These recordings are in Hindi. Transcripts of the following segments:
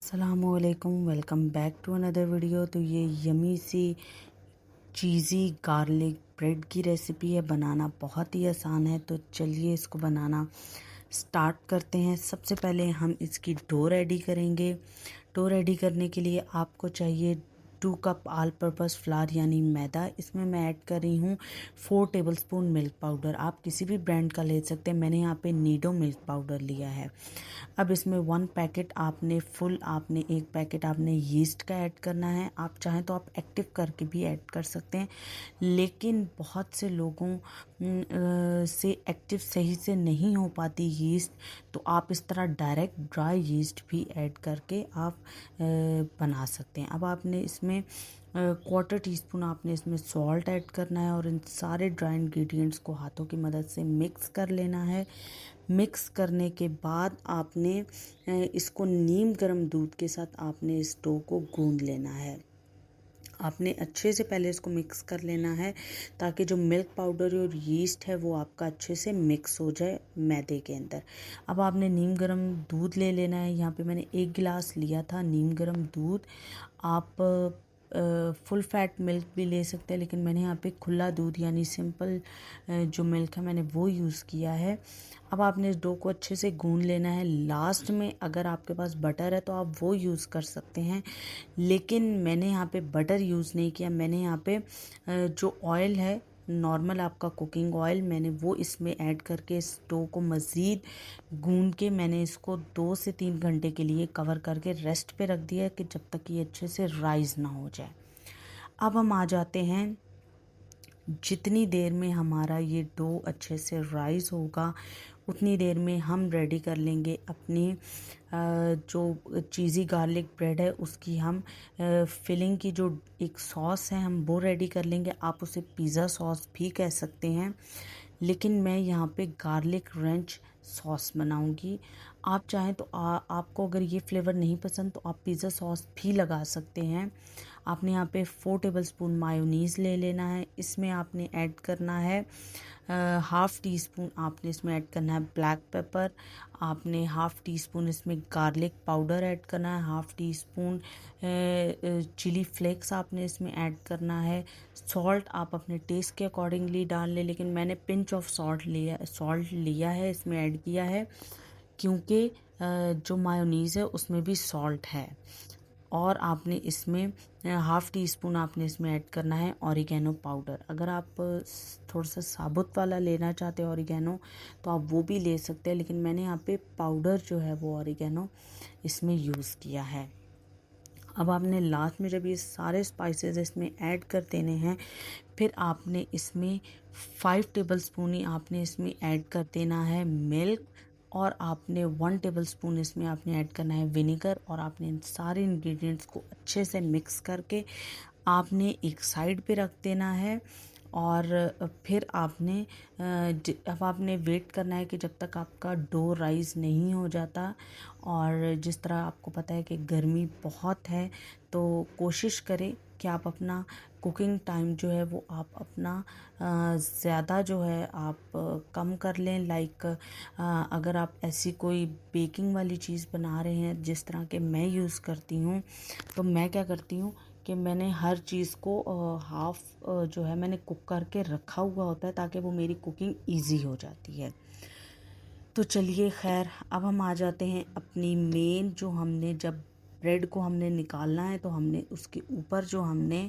अस्सलामुअलैकुम, welcome back to another video. तो ये यमी सी चीज़ी गार्लिक ब्रेड की रेसिपी है। बनाना बहुत ही आसान है, तो चलिए इसको बनाना स्टार्ट करते हैं। सबसे पहले हम इसकी डो रेडी करेंगे। डो रेडी करने के लिए आपको चाहिए 2 कप ऑल पर्पस फ्लावर यानी मैदा। इसमें मैं ऐड कर रही हूँ 4 टेबलस्पून मिल्क पाउडर। आप किसी भी ब्रांड का ले सकते हैं, मैंने यहाँ पे नीडो मिल्क पाउडर लिया है। अब इसमें 1 पैकेट आपने 1 पैकेट आपने यीस्ट का ऐड करना है। आप चाहें तो आप एक्टिव करके भी ऐड कर सकते हैं, लेकिन बहुत से लोगों से एक्टिव सही से नहीं हो पाती यीस्ट, तो आप इस तरह डायरेक्ट ड्राई यीस्ट भी ऐड करके आप बना सकते हैं। अब आपने इसमें 1/4 टीस्पून आपने इसमें सॉल्ट ऐड करना है और इन सारे ड्राई इंग्रेडिएंट्स को हाथों की मदद से मिक्स कर लेना है। मिक्स करने के बाद आपने इसको नीम गर्म दूध के साथ आपने इस डो को गूंद लेना है। आपने अच्छे से पहले इसको मिक्स कर लेना है ताकि जो मिल्क पाउडर और यीस्ट है वो आपका अच्छे से मिक्स हो जाए मैदे के अंदर। अब आपने नीम गर्म दूध ले लेना है। यहाँ पे मैंने 1 गिलास लिया था नीम गर्म दूध। आप फुल फैट मिल्क भी ले सकते हैं, लेकिन मैंने यहाँ पे खुला दूध यानी सिंपल जो मिल्क है मैंने वो यूज़ किया है। अब आपने इस डो को अच्छे से गूंद लेना है। लास्ट में अगर आपके पास बटर है तो आप वो यूज़ कर सकते हैं, लेकिन मैंने यहाँ पे बटर यूज़ नहीं किया। मैंने यहाँ पे जो ऑयल है नॉर्मल आपका कुकिंग ऑयल, मैंने वो इसमें ऐड करके इस डो को मज़ीद गूंद के मैंने इसको 2 से 3 घंटे के लिए कवर करके रेस्ट पे रख दिया कि जब तक ये अच्छे से राइज़ ना हो जाए। अब हम आ जाते हैं, जितनी देर में हमारा ये डो अच्छे से राइज़ होगा उतनी देर में हम रेडी कर लेंगे अपनी जो चीज़ी गार्लिक ब्रेड है उसकी हम फिलिंग की जो एक सॉस है हम वो रेडी कर लेंगे। आप उसे पिज़्ज़ा सॉस भी कह सकते हैं, लेकिन मैं यहाँ पे गार्लिक रंच सॉस बनाऊंगी। आप चाहें तो आपको अगर ये फ्लेवर नहीं पसंद तो आप पिज़्ज़ा सॉस भी लगा सकते हैं। आपने यहाँ पे 4 टेबलस्पून मायोनीज़ ले लेना है। इसमें आपने ऐड करना है 1/2 टीस्पून आपने इसमें ऐड करना है ब्लैक पेपर। आपने 1/2 टीस्पून इसमें गार्लिक पाउडर ऐड करना है। 1/2 टीस्पून चिली फ्लेक्स आपने इसमें ऐड करना है। सॉल्ट आप अपने टेस्ट के अकॉर्डिंगली डाल लें, लेकिन मैंने पिंच ऑफ सॉल्ट लिया है इसमें ऐड किया है, क्योंकि जो मायोनीज़ है उसमें भी सॉल्ट है। और आपने इसमें 1/2 टीस्पून आपने इसमें ऐड करना है ऑरिगेनो पाउडर। अगर आप थोड़ा सा साबुत वाला लेना चाहते हैं ऑरिगेनो तो आप वो भी ले सकते हैं, लेकिन मैंने यहाँ पे पाउडर जो है वो ऑरिगेनो इसमें यूज़ किया है। अब आपने लास्ट में जब ये सारे स्पाइसेस इसमें ऐड कर देने हैं, फिर आपने इसमें 5 टेबलस्पून ही आपने इसमें ऐड कर देना है मिल्क, और आपने 1 टेबलस्पून इसमें आपने ऐड करना है विनेगर। और आपने इन सारे इंग्रेडिएंट्स को अच्छे से मिक्स करके आपने एक साइड पे रख देना है। और फिर आपने अब आपने वेट करना है कि जब तक आपका डो राइज़ नहीं हो जाता। और जिस तरह आपको पता है कि गर्मी बहुत है, तो कोशिश करें कि आप अपना कुकिंग टाइम जो है वो आप अपना ज़्यादा जो है आप कम कर लें। लाइक अगर आप ऐसी कोई बेकिंग वाली चीज़ बना रहे हैं जिस तरह के मैं यूज़ करती हूँ, तो मैं क्या करती हूँ कि मैंने हर चीज़ को हाफ़ जो है मैंने कुक करके रखा हुआ होता है, ताकि वो मेरी कुकिंग इजी हो जाती है। तो चलिए खैर, अब हम आ जाते हैं अपनी मेन, जो हमने जब ब्रेड को हमने निकालना है तो हमने उसके ऊपर जो हमने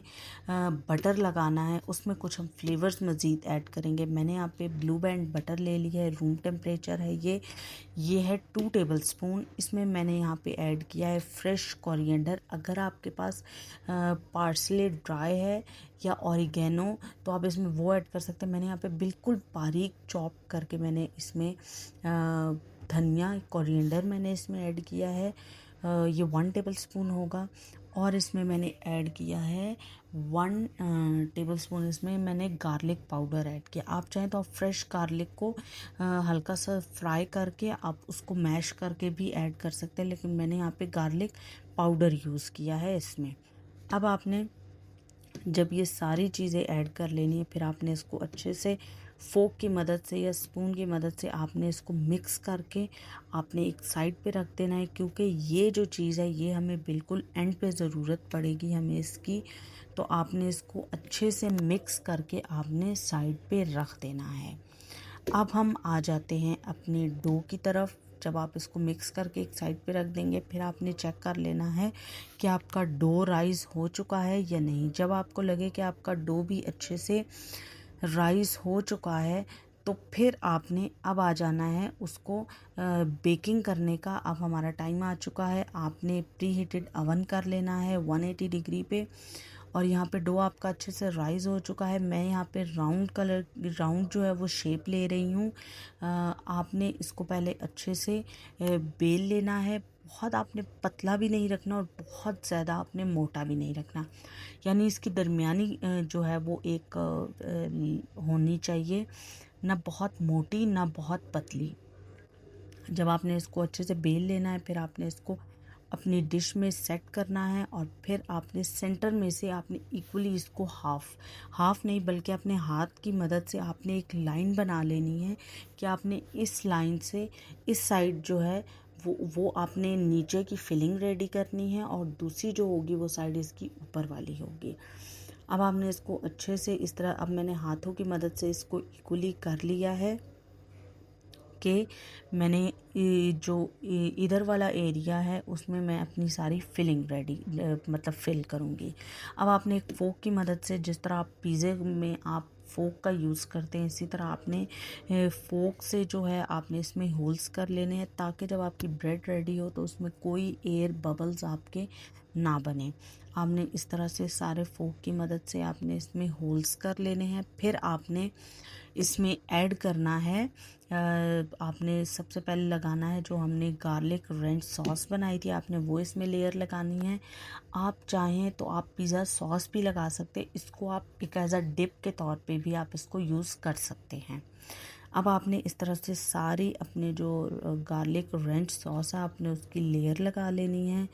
बटर लगाना है उसमें कुछ हम फ्लेवर्स मज़ीद ऐड करेंगे। मैंने यहाँ पे ब्लू बैंड बटर ले लिया है, रूम टेम्परेचर है ये है 2 टेबलस्पून। इसमें मैंने यहाँ पे ऐड किया है फ्रेश कोरिएंडर। अगर आपके पास पार्सले ड्राई है या ऑरिगेनो तो आप इसमें वो ऐड कर सकते हैं। मैंने यहाँ पे बिल्कुल बारीक चॉप करके मैंने इसमें धनिया कोरिएंडर मैंने इसमें ऐड किया है। ये 1 टेबलस्पून होगा। और इसमें मैंने ऐड किया है 1 टेबलस्पून इसमें मैंने गार्लिक पाउडर ऐड किया। आप चाहें तो आप फ्रेश गार्लिक को हल्का सा फ्राई करके आप उसको मैश करके भी ऐड कर सकते हैं, लेकिन मैंने यहाँ पे गार्लिक पाउडर यूज़ किया है इसमें। अब आपने जब ये सारी चीज़ें ऐड कर लेनी है, फिर आपने इसको अच्छे से फोक की मदद से या स्पून की मदद से आपने इसको मिक्स करके आपने एक साइड पे रख देना है, क्योंकि ये जो चीज़ है ये हमें बिल्कुल एंड पे ज़रूरत पड़ेगी हमें इसकी। तो आपने इसको अच्छे से मिक्स करके आपने साइड पे रख देना है। अब हम आ जाते हैं अपने डो की तरफ। जब आप इसको मिक्स करके एक साइड पे रख देंगे, फिर आपने चेक कर लेना है कि आपका डो राइस हो चुका है या नहीं। जब आपको लगे कि आपका डो भी अच्छे से राइस हो चुका है, तो फिर आपने अब आ जाना है उसको बेकिंग करने का। अब हमारा टाइम आ चुका है, आपने प्री हीटेड अवन कर लेना है 180 डिग्री पे। और यहाँ पे डो आपका अच्छे से राइज हो चुका है। मैं यहाँ पे राउंड जो है वो शेप ले रही हूँ। आपने इसको पहले अच्छे से बेल लेना है। बहुत आपने पतला भी नहीं रखना और बहुत ज़्यादा आपने मोटा भी नहीं रखना, यानी इसकी दरमियानी जो है वो एक होनी चाहिए, ना बहुत मोटी ना बहुत पतली। जब आपने इसको अच्छे से बेल लेना है, फिर आपने इसको अपनी डिश में सेट करना है और फिर आपने सेंटर में से आपने इक्वली इसको हाफ नहीं बल्कि अपने हाथ की मदद से आपने एक लाइन बना लेनी है कि आपने इस लाइन से इस साइड जो है वो आपने नीचे की फिलिंग रेडी करनी है और दूसरी जो होगी वो साइड इसकी ऊपर वाली होगी। अब आपने इसको अच्छे से इस तरह, अब मैंने हाथों की मदद से इसको इक्वली कर लिया है कि मैंने जो इधर वाला एरिया है उसमें मैं अपनी सारी फिलिंग रेडी मतलब फिल करूँगी। अब आपने एक फोक की मदद से, जिस तरह आप पिज़्ज़े में आप फोक का यूज़ करते हैं, इसी तरह आपने फोक से जो है आपने इसमें होल्स कर लेने हैं, ताकि जब आपकी ब्रेड रेडी हो तो उसमें कोई एयर बबल्स आपके ना बने। आपने इस तरह से सारे फोक की मदद से आपने इसमें होल्स कर लेने हैं। फिर आपने इसमें ऐड करना है, आपने सबसे पहले लगाना है जो हमने गार्लिक रेंच सॉस बनाई थी, आपने वो इसमें लेयर लगानी है। आप चाहें तो आप पिज़्ज़ा सॉस भी लगा सकते हैं, इसको आप एक एज अ डिप के तौर पे भी आप इसको यूज़ कर सकते हैं। अब आपने इस तरह से सारी अपने जो गार्लिक रेंच सॉस है आपने उसकी लेयर लगा लेनी है।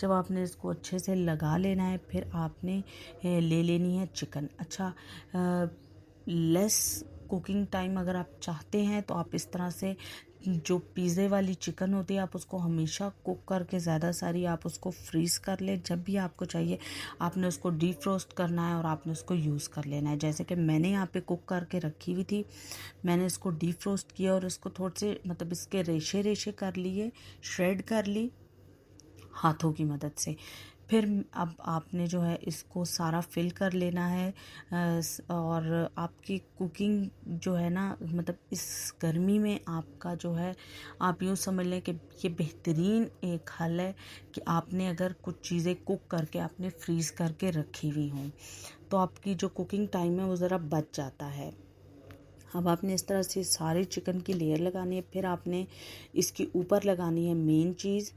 जब आपने इसको अच्छे से लगा लेना है, फिर आपने ले लेनी है चिकन। अच्छा, लेस कुकिंग टाइम अगर आप चाहते हैं तो आप इस तरह से जो पिज़्ज़े वाली चिकन होती है आप उसको हमेशा कुक करके ज़्यादा सारी आप उसको फ्रीज़ कर लें। जब भी आपको चाहिए आपने उसको डीप फ्रोस्ट करना है और आपने उसको यूज़ कर लेना है। जैसे कि मैंने यहाँ पे कुक करके रखी हुई थी, मैंने इसको डीप फ्रोस्ट किया और इसको थोड़े से मतलब इसके रेशे रेशे कर लिए, श्रेड कर ली हाथों की मदद से। फिर अब आपने जो है इसको सारा फिल कर लेना है। और आपकी कुकिंग जो है ना, मतलब इस गर्मी में आपका जो है, आप यूँ समझ लें कि ये बेहतरीन एक हल है कि आपने अगर कुछ चीज़ें कुक करके आपने फ्रीज़ करके रखी हुई हों तो आपकी जो कुकिंग टाइम है वो ज़रा बच जाता है। अब आपने इस तरह से सारे चिकन की लेयर लगानी है। फिर आपने इसके ऊपर लगानी है मेन चीज़,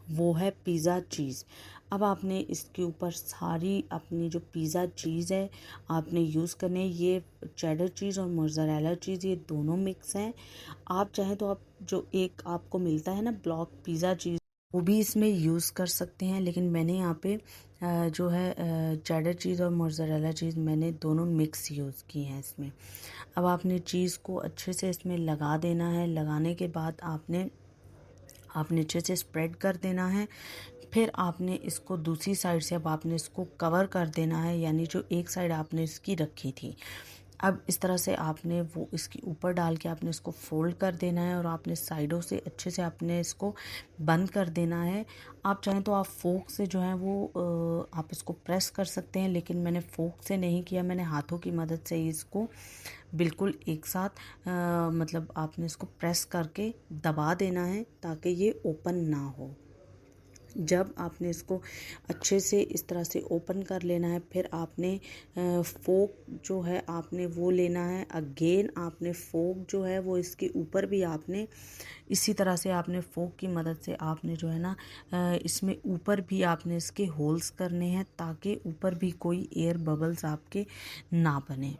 वो है पिज़्ज़ा चीज़। अब आपने इसके ऊपर सारी अपनी जो पिज़्ज़ा चीज़ है आपने यूज़ करनी है। ये चेडर चीज़ और मोज़रेला चीज़ ये दोनों मिक्स हैं। आप चाहें तो आप जो एक आपको मिलता है ना ब्लॉक पिज़्ज़ा चीज़, वो भी इसमें यूज़ कर सकते हैं, लेकिन मैंने यहाँ पे जो है चेडर चीज़ और मोज़रेला चीज़ मैंने दोनों मिक्स यूज़ की हैं इसमें। अब आपने चीज़ को अच्छे से इसमें लगा देना है। लगाने के बाद आपने नीचे से स्प्रेड कर देना है। फिर आपने इसको दूसरी साइड से अब आपने इसको कवर कर देना है, यानी जो एक साइड आपने इसकी रखी थी अब इस तरह से आपने वो इसके ऊपर डाल के आपने इसको फोल्ड कर देना है और आपने साइडों से अच्छे से आपने इसको बंद कर देना है। आप चाहें तो आप फोक से जो है वो आप इसको प्रेस कर सकते हैं, लेकिन मैंने फोक से नहीं किया, मैंने हाथों की मदद से ही इसको बिल्कुल एक साथ मतलब आपने इसको प्रेस करके दबा देना है ताकि ये ओपन ना हो। जब आपने इसको अच्छे से इस तरह से ओपन कर लेना है, फिर आपने फोक जो है आपने वो लेना है। अगेन आपने फोक जो है वो इसके ऊपर भी आपने इसी तरह से आपने फोक की मदद से आपने जो है ना इसमें ऊपर भी आपने इसके होल्स करने हैं ताकि ऊपर भी कोई एयर बबल्स आपके ना बने।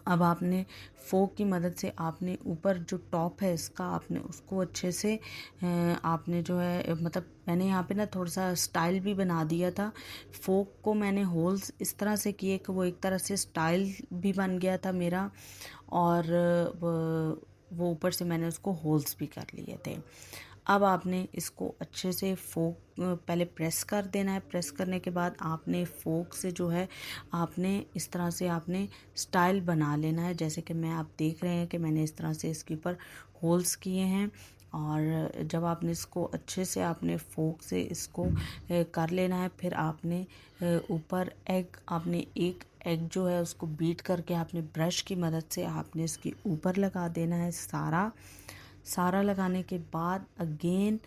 अब आपने फोक की मदद से आपने ऊपर जो टॉप है इसका आपने उसको अच्छे से आपने जो है मतलब मैंने यहाँ पे ना थोड़ा सा स्टाइल भी बना दिया था। फोक को मैंने होल्स इस तरह से किए कि वो एक तरह से स्टाइल भी बन गया था मेरा, और वो ऊपर से मैंने उसको होल्स भी कर लिए थे। अब आपने इसको अच्छे से फोक पहले प्रेस कर देना है। प्रेस करने के बाद आपने फोक से जो है आपने इस तरह से आपने स्टाइल बना लेना है। जैसे कि आप देख रहे हैं कि मैंने इस तरह से इसके ऊपर होल्स किए हैं, और जब आपने इसको अच्छे से आपने फोक से इसको कर लेना है, फिर आपने ऊपर आपने एक एग जो है उसको बीट करके आपने ब्रश की मदद से आपने इसके ऊपर लगा देना है। सारा लगाने के बाद अगेन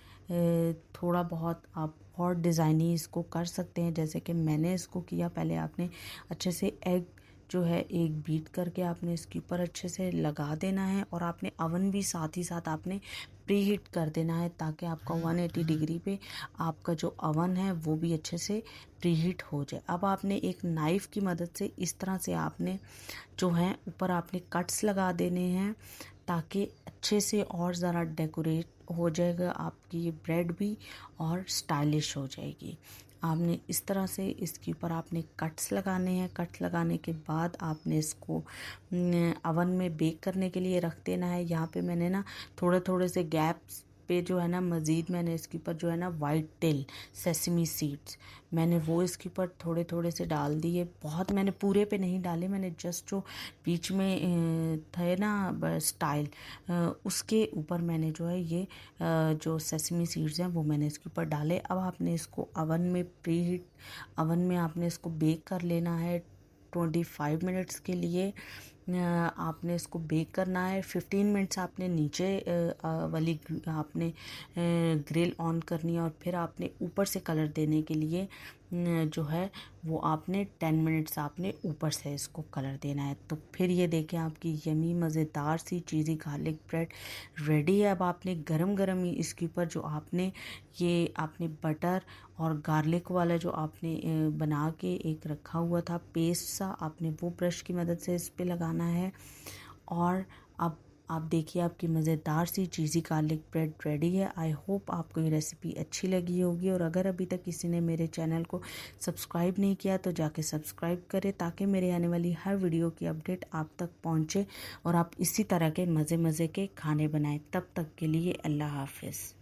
थोड़ा बहुत आप और डिज़ाइनिंग इसको कर सकते हैं, जैसे कि मैंने इसको किया। पहले आपने अच्छे से एग जो है एक बीट करके आपने इसके ऊपर अच्छे से लगा देना है, और आपने अवन भी साथ ही साथ आपने प्री हीट कर देना है, ताकि आपका 180 डिग्री पे आपका जो अवन है वो भी अच्छे से प्री हीट हो जाए। अब आपने एक नाइफ़ की मदद से इस तरह से आपने जो है ऊपर आपने कट्स लगा देने हैं, ताकि अच्छे से और ज़रा डेकोरेट हो जाएगा आपकी ये ब्रेड भी, और स्टाइलिश हो जाएगी। आपने इस तरह से इसके ऊपर आपने कट्स लगाने हैं। कट्स लगाने के बाद आपने इसको अवन में बेक करने के लिए रख देना है। यहाँ पे मैंने ना थोड़े थोड़े से गैप्स पे जो है ना मज़ीद मैंने इसके ऊपर जो है ना वाइट टिल सेसमी सीड्स मैंने वो इसके ऊपर थोड़े थोड़े से डाल दिए। बहुत मैंने पूरे पे नहीं डाले, मैंने जस्ट जो बीच में थे ना स्टाइल उसके ऊपर मैंने जो है ये जो सेसमी सीड्स हैं वो मैंने इसके ऊपर डाले। अब आपने इसको अवन में प्री हीट अवन में आपने इसको बेक कर लेना है 25 मिनट्स के लिए। आपने इसको बेक करना है। 15 मिनट्स आपने नीचे वाली आपने ग्रिल ऑन करनी है, और फिर आपने ऊपर से कलर देने के लिए जो है वो आपने 10 मिनट्स आपने ऊपर से इसको कलर देना है। तो फिर ये देखें आपकी यमी मज़ेदार सी चीज़ी गार्लिक ब्रेड रेडी है। अब आपने गरम गरम ही इसके ऊपर जो आपने ये आपने बटर और गार्लिक वाला जो आपने बना के एक रखा हुआ था पेस्ट सा, आपने वो ब्रश की मदद से इस पे लगाना है। और अब आप देखिए आपकी मज़ेदार सी चीज़ी गार्लिक ब्रेड रेडी है। आई होप आपको ये रेसिपी अच्छी लगी होगी, और अगर अभी तक किसी ने मेरे चैनल को सब्सक्राइब नहीं किया तो जाके सब्सक्राइब करें, ताकि मेरे आने वाली हर वीडियो की अपडेट आप तक पहुँचे और आप इसी तरह के मज़े मज़े के खाने बनाएं। तब तक के लिए अल्लाह हाफ़िज़।